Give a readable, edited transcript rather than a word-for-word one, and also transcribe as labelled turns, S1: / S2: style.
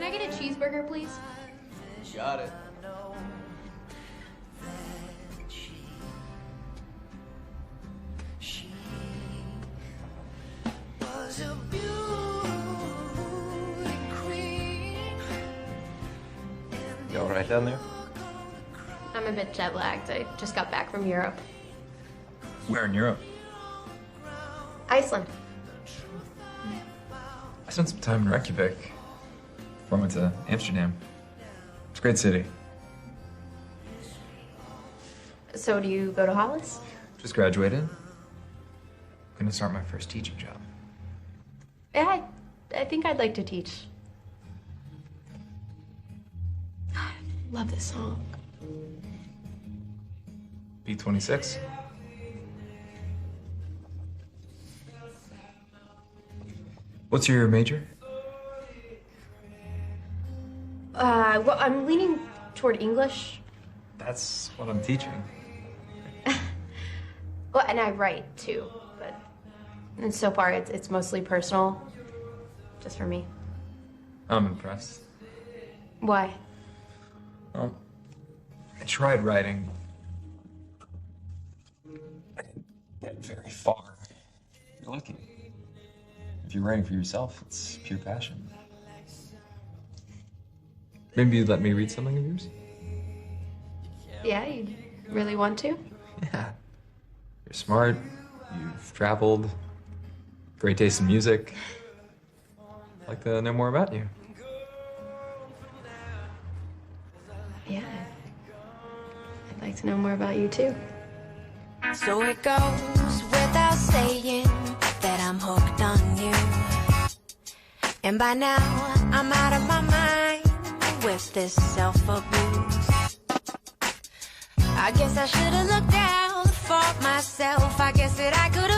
S1: I get a cheeseburger, please?
S2: Got it.
S3: You all right down there?
S1: I'm a bit jet lagged. I just got back from Europe.
S3: Where in Europe?
S1: Iceland.
S3: I spent some time in Reykjavik. Before I went to Amsterdam. It's a great city.
S1: So do you go to Hollis?
S3: Just graduated. Gonna start my first teaching job.
S1: Yeah, I think I'd like to teach. I love this song.
S3: B-26. What's your major?
S1: Well, I'm leaning toward English.
S3: That's what I'm teaching.
S1: Well, and I write too, but and so far it's mostly personal, just for me.
S3: I'm impressed.
S1: Why?
S3: Well, I tried writing. I didn't get very far. You're lucky. If you're writing for yourself, it's pure passion. Maybe you'd let me read something of yours?
S1: Yeah, you really want to?
S3: Yeah. You're smart, you've traveled, great taste in music. I'd like to know more about you.
S1: Yeah. I'd like to know more about you too.
S4: So it goes without saying that I'm hooked on you. And by now, I'm out of my mind with this self-abuse. I guess I should've looked out for myself. I guess that I could've